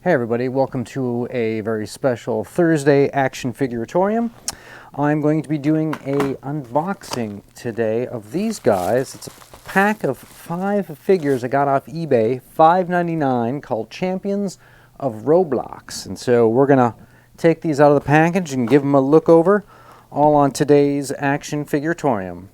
Hey everybody, welcome to a very special Thursday Action Figuratorium. I'm going to be doing a unboxing today of these guys. It's a pack of 5 figures I got off eBay, $5.99, called Champions of Roblox. And so we're going to take these out of the package and give them a look over, all on today's Action Figuratorium.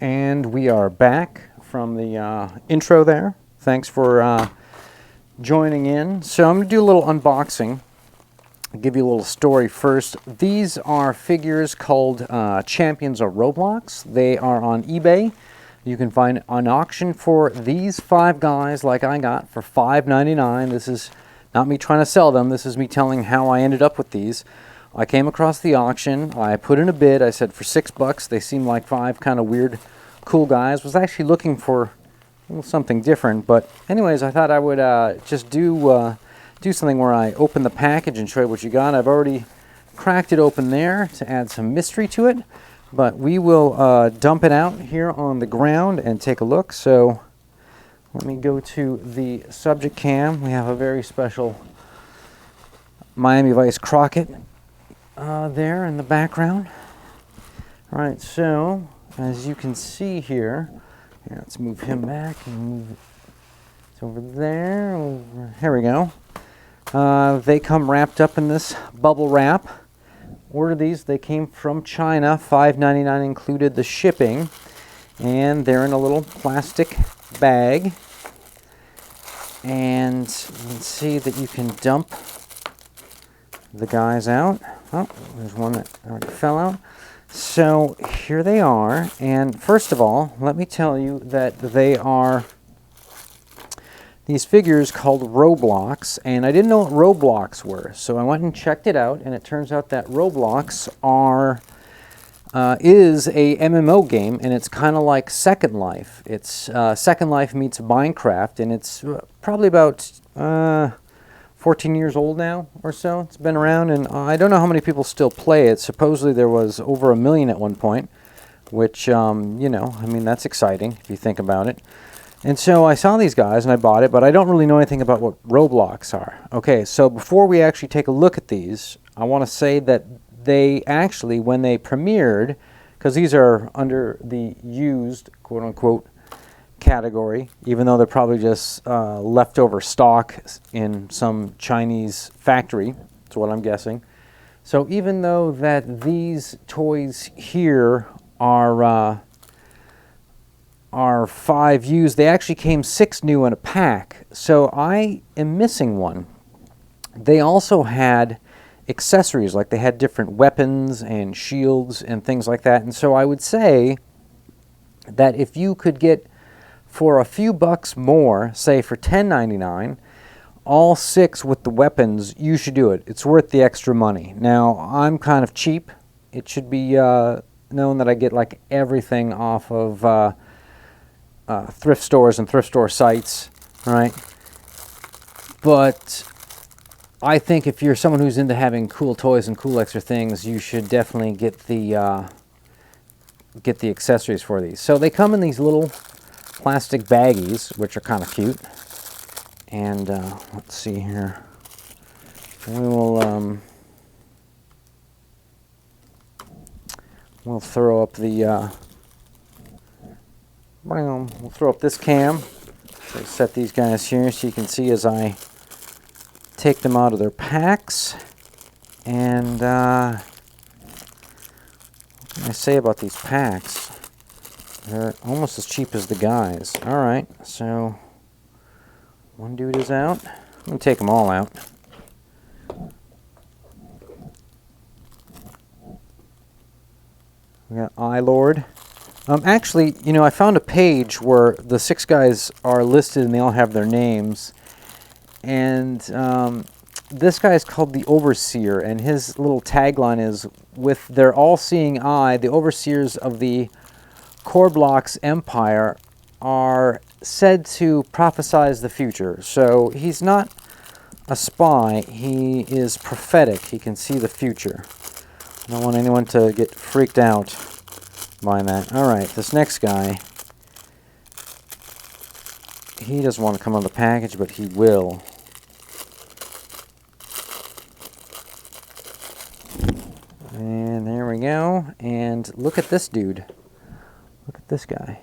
And we are back from the intro there. Thanks for joining in. So I'm going to do a little unboxing. I'll give you a little story first. These are figures called Champions of Roblox. They are on eBay. You can find an auction for these 5 guys like I got for $5.99. This is not me trying to sell them. This is me telling how I ended up with these. I came across the auction. I put in a bid. I said for $6. They seemed like 5 kind of weird, cool guys. Was actually looking for a little something different, but anyways, I thought I would just do something where I open the package and show you what you got. I've already cracked it open there to add some mystery to it, but we will dump it out here on the ground and take a look. So let me go to the subject cam. We have a very special Miami Vice Crockett there in the background. All right, so as you can see here, let's move him back and move it over there. Here we go. They come wrapped up in this bubble wrap. Ordered these. They came from China. $5.99 included the shipping, and they're in a little plastic bag. And you can see that you can dump the guys out. Oh, there's one that already fell out. So here they are, and first of all, let me tell you that they are these figures called Roblox, and I didn't know what Roblox were, so I went and checked it out, and it turns out that Roblox is a MMO game, and it's kind of like Second Life. It's Second Life meets Minecraft, and it's probably about 14 years old now or so. It's been around, and I don't know how many people still play it. Supposedly there was over 1 million at one point, which, you know, I mean, that's exciting if you think about it. And so I saw these guys and I bought it, but I don't really know anything about what Roblox are. Okay, so before we actually take a look at these, I want to say that they actually, when they premiered, because these are under the used, quote-unquote, category, even though they're probably just leftover stock in some Chinese factory. That's what I'm guessing. So even though that these toys here are 5 used, they actually came 6 new in a pack. So I am missing one. They also had accessories, like they had different weapons and shields and things like that. And so I would say that if you could get for a few bucks more, say for $10.99, all 6 with the weapons, you should do it. It's worth the extra money. Now, I'm kind of cheap. It should be known that I get like everything off of thrift stores and thrift store sites, right? But I think if you're someone who's into having cool toys and cool extra things, you should definitely get the accessories for these. So they come in these little plastic baggies, which are kind of cute. And let's see here. We will we'll throw up the we'll throw up this cam. So set these guys here so you can see as I take them out of their packs. And what can I say about these packs? They're almost as cheap as the guys. Alright, so one dude is out. I'm going to take them all out. We got iLord. Actually, you know, I found a page where the 6 guys are listed and they all have their names. And this guy is called the Overseer, and his little tagline is, with their all-seeing eye, the overseers of the Roblox empire are said to prophesize the future. So he's not a spy, he is prophetic. He can see the future. I don't want anyone to get freaked out by that. Alright, this next guy, he doesn't want to come on the package, but he will. And there we go. And look at this dude. Look at this guy.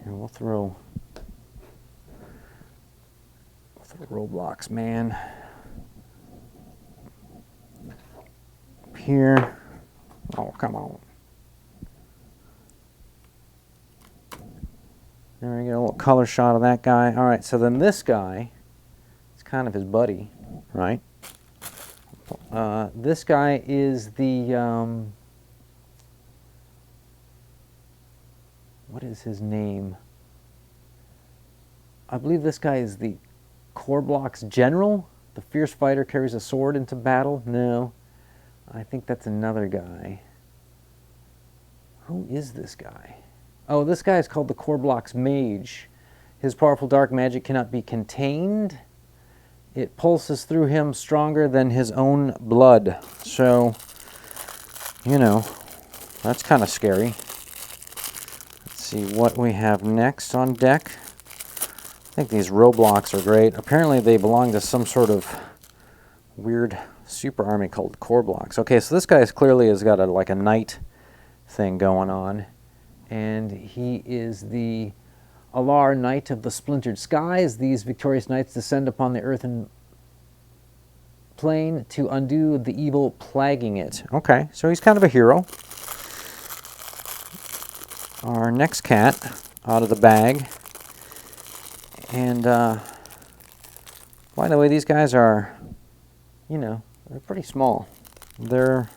Here, we'll throw Roblox man up here. Oh, come on. There we go, a little color shot of that guy. All right, so then this guy, it's kind of his buddy, right? This guy is the, what is his name? I believe this guy is the Roblox general. The fierce fighter carries a sword into battle. No, I think that's another guy. Who is this guy? Oh, this guy is called the Roblox mage. His powerful dark magic cannot be contained. It pulses through him stronger than his own blood. So, you know, that's kind of scary. Let's see what we have next on deck. I think these Roblox are great. Apparently they belong to some sort of weird super army called Roblox. Okay, so this guy clearly has got like a knight thing going on. And he is the Alar Knight of the Splintered Skies. These victorious knights descend upon the earthen plane to undo the evil plaguing it. Okay, so he's kind of a hero. Our next cat out of the bag. And, by the way, these guys are, you know, they're pretty small. They're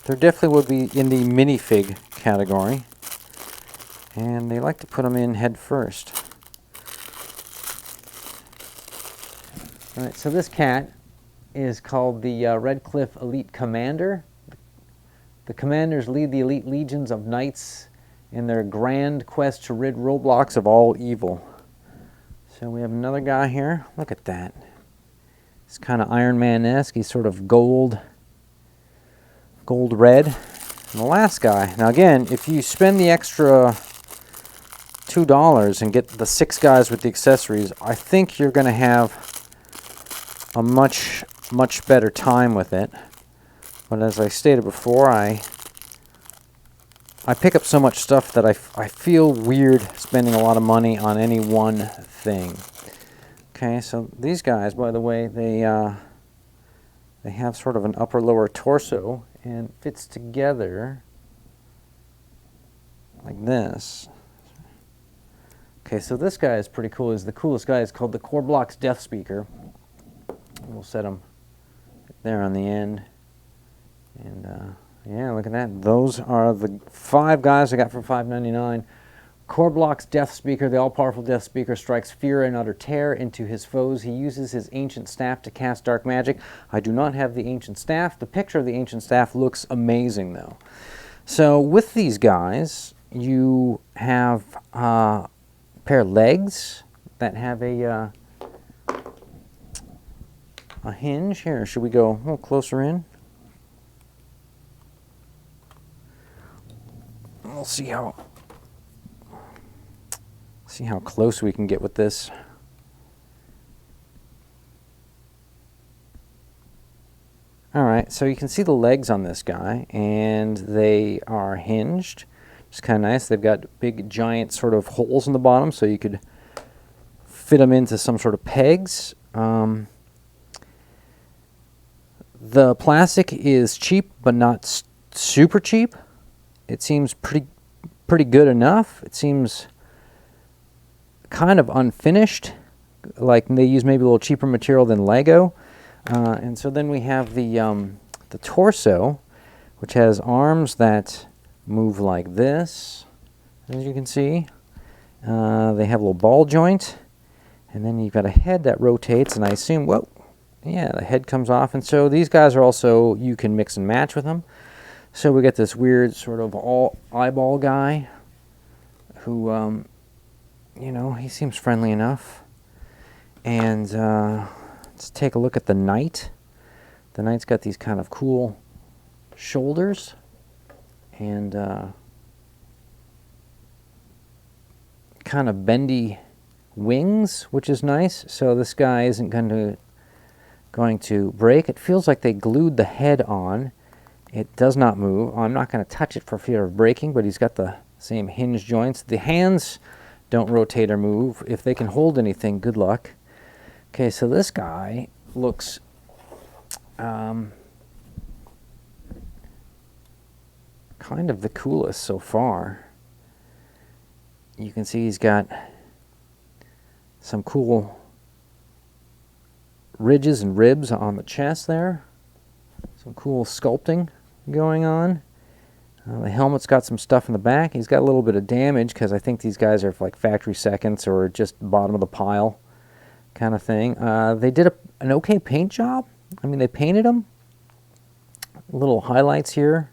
definitely would be in the minifig category. And they like to put them in head first. All right, so this cat is called the Redcliffe Elite Commander. The commanders lead the elite legions of knights in their grand quest to rid Roblox of all evil. So we have another guy here. Look at that. It's kind of Iron Man-esque. He's sort of gold red. And the last guy. Now again, if you spend the extra $2 and get the 6 guys with the accessories, I think you're going to have a much better time with it. But as I stated before, I pick up so much stuff that I feel weird spending a lot of money on any one thing. Okay, so these guys, by the way, they have sort of an upper-lower torso and fits together like this. Okay, so this guy is pretty cool. He's the coolest guy. It's called the Roblox Death Speaker. We'll set him there on the end. And yeah, look at that. Those are the 5 guys I got for $5.99. Roblox Death Speaker, the all-powerful Death Speaker, strikes fear and utter terror into his foes. He uses his ancient staff to cast dark magic. I do not have the ancient staff. The picture of the ancient staff looks amazing, though. So with these guys, you have a pair of legs that have a hinge. Here, should we go a little closer in? We'll see how close we can get with this. All right, so you can see the legs on this guy, and they are hinged. It's kind of nice. They've got big, giant sort of holes in the bottom, so you could fit them into some sort of pegs. The plastic is cheap, but not super cheap. It seems pretty good enough. It seems kind of unfinished, like they use maybe a little cheaper material than Lego. And so then we have the torso, which has arms that move like this, as you can see, They have a little ball joint, and then you've got a head that rotates, and I assume, whoa, yeah, the head comes off. And so these guys are also, you can mix and match with them. So we get this weird sort of all eyeball guy who, you know, he seems friendly enough. And let's take a look at the knight. The knight's got these kind of cool shoulders and kind of bendy wings, which is nice. So this guy isn't going to break. It feels like they glued the head on. It does not move. I'm not going to touch it for fear of breaking, but he's got the same hinge joints. The hands don't rotate or move. If they can hold anything, good luck. Okay, so this guy looks kind of the coolest so far. You can see he's got some cool ridges and ribs on the chest there. Some cool sculpting going on. The helmet's got some stuff in the back. He's got a little bit of damage because I think these guys are like factory seconds or just bottom of the pile kind of thing. They did an okay paint job. I mean, they painted them. Little highlights here.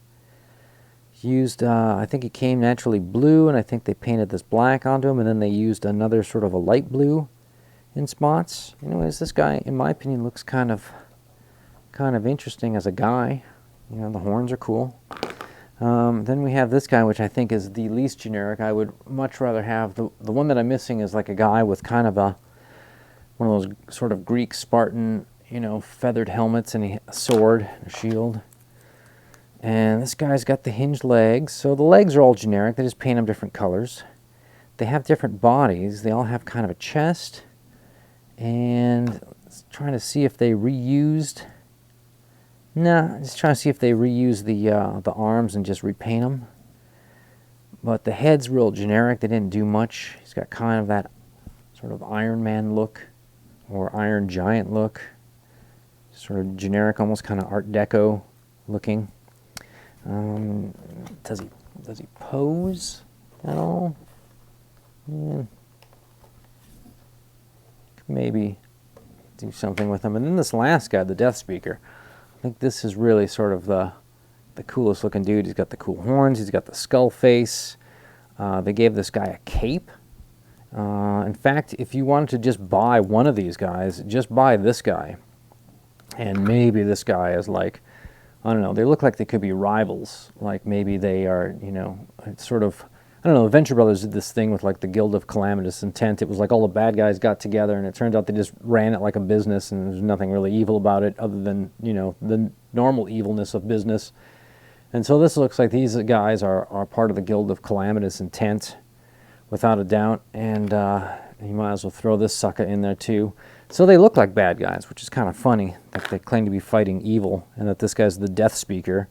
Used, I think it came naturally blue, and I think they painted this black onto him, and then they used another sort of a light blue in spots. Anyways, this guy, in my opinion, looks kind of interesting as a guy. You know, the horns are cool. Then we have this guy, which I think is the least generic. I would much rather have the one that I'm missing is like a guy with kind of one of those sort of Greek Spartan, you know, feathered helmets and a sword, a shield. And this guy's got the hinged legs. So the legs are all generic. They just paint them different colors. They have different bodies. They all have kind of a chest. And trying to see if they reused. Nah, just trying to see if they reused the arms and just repaint them. But the head's real generic. They didn't do much. He's got kind of that sort of Iron Man look or Iron Giant look. Sort of generic, almost kind of Art Deco looking. Does he pose at all? Yeah. Maybe do something with him. And then this last guy, the Death Speaker. I think this is really sort of the coolest looking dude. He's got the cool horns. He's got the skull face. They gave this guy a cape. In fact, if you wanted to just buy one of these guys, just buy this guy. And maybe this guy is like, I don't know, they look like they could be rivals. Like maybe they are, you know, it's sort of, I don't know, Venture Brothers did this thing with like the Guild of Calamitous Intent. It was like all the bad guys got together, and it turned out they just ran it like a business, and there's nothing really evil about it other than, you know, the normal evilness of business. And so this looks like these guys are part of the Guild of Calamitous Intent, without a doubt. And you might as well throw this sucker in there too. So they look like bad guys, which is kind of funny that they claim to be fighting evil and that this guy's the Death Speaker.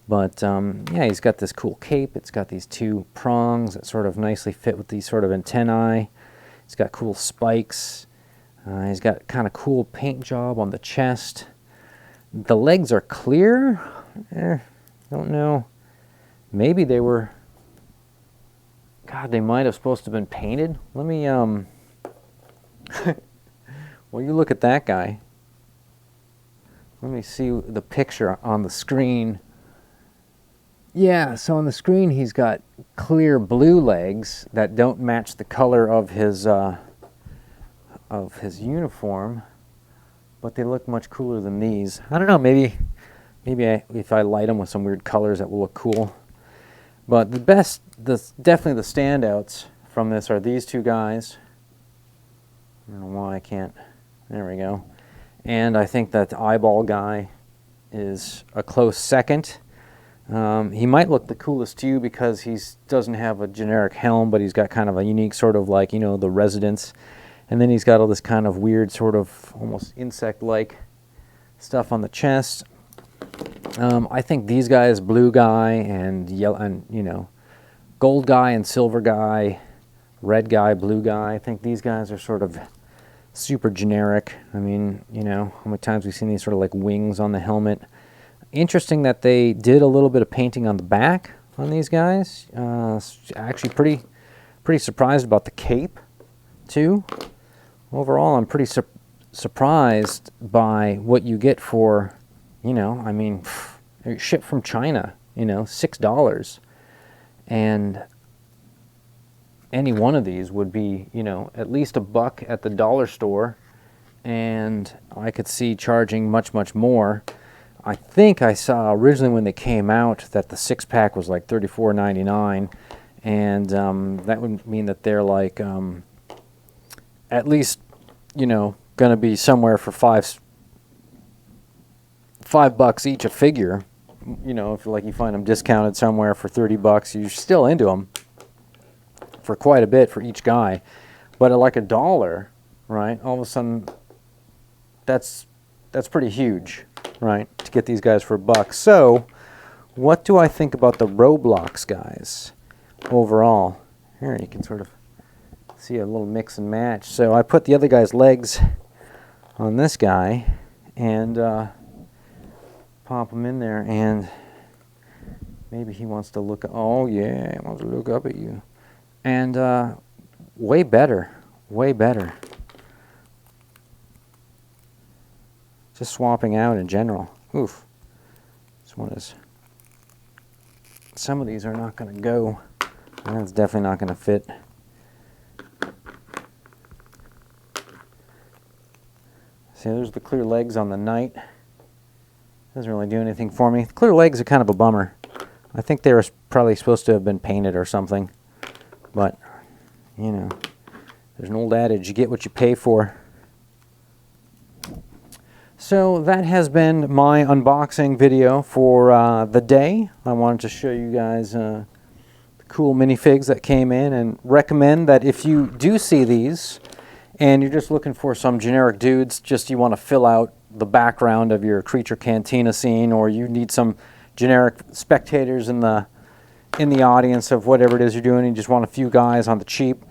But yeah, he's got this cool cape. It's got these two prongs that sort of nicely fit with these sort of antennae. He's got cool spikes. He's got kind of cool paint job on the chest. The legs are clear. Don't know. Maybe they were... God, they might have supposed to have been painted. Let me... Well, you look at that guy. Let me see the picture on the screen. Yeah, so on the screen he's got clear blue legs that don't match the color of his uniform, but they look much cooler than these. I don't know, maybe if I light them with some weird colors that will look cool. But definitely the standouts from this are these two guys. I don't know why I can't. There we go. And I think that the eyeball guy is a close second. He might look the coolest to you because he doesn't have a generic helm, but he's got kind of a unique sort of like, you know, the residence. And then he's got all this kind of weird sort of almost insect-like stuff on the chest. I think these guys, blue guy and yellow, and you know, gold guy and silver guy, red guy, blue guy, I think these guys are sort of super generic. I mean, you know, how many times we've seen these sort of like wings on the helmet. Interesting that they did a little bit of painting on the back on these guys. Actually pretty Pretty surprised about the cape, too. Overall, I'm pretty surprised by what you get for, you know, I mean, shipped from China, you know, $6. And any one of these would be, you know, at least $1 at the dollar store. And I could see charging much, much more. I think I saw originally when they came out that the 6-pack was like $34.99. And that would mean that they're like at least, you know, going to be somewhere for $5 each a figure. You know, if like you find them discounted somewhere for $30, you're still into them for quite a bit for each guy. But at like $1, right? All of a sudden, that's pretty huge, right? To get these guys for $1. So, what do I think about the Roblox guys overall? Here you can sort of see a little mix and match. So I put the other guy's legs on this guy and pop him in there, and maybe he wants to look. Oh yeah, he wants to look up at you. And way better, way better. Just swapping out in general. Oof. This one is. Some of these are not going to go. That's definitely not going to fit. See, there's the clear legs on the Knight. Doesn't really do anything for me. The clear legs are kind of a bummer. I think they were probably supposed to have been painted or something. But, you know, there's an old adage, you get what you pay for. So that has been my unboxing video for the day. I wanted to show you guys the cool minifigs that came in, and recommend that if you do see these and you're just looking for some generic dudes, just you want to fill out the background of your Creature Cantina scene, or you need some generic spectators in the audience of whatever it is you're doing, you just want a few guys on the cheap.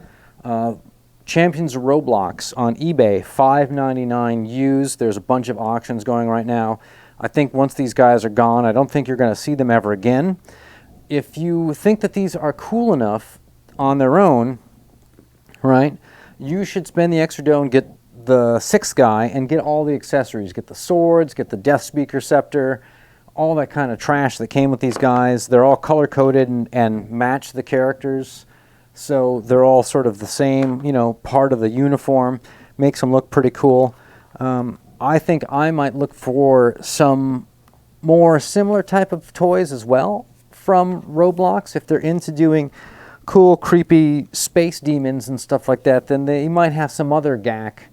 Champions of Roblox on eBay, $5.99 used. There's a bunch of auctions going right now. I think once these guys are gone, I don't think you're going to see them ever again. If you think that these are cool enough on their own, right, you should spend the extra dough and get the 6th guy and get all the accessories. Get the swords, get the Death Speaker Scepter, all that kind of trash that came with these guys. They're all color-coded and match the characters. So they're all sort of the same, you know, part of the uniform. Makes them look pretty cool. I think I might look for some more similar type of toys as well from Roblox. If they're into doing cool, creepy space demons and stuff like that, then they might have some other gack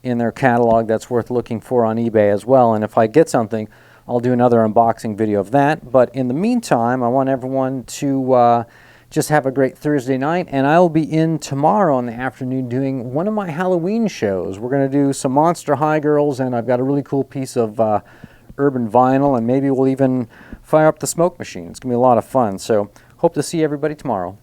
in their catalog that's worth looking for on eBay as well. And if I get something, I'll do another unboxing video of that. But in the meantime, I want everyone to just have a great Thursday night, and I'll be in tomorrow in the afternoon doing one of my Halloween shows. We're going to do some Monster High Girls, and I've got a really cool piece of urban vinyl, and maybe we'll even fire up the smoke machine. It's going to be a lot of fun. So hope to see everybody tomorrow.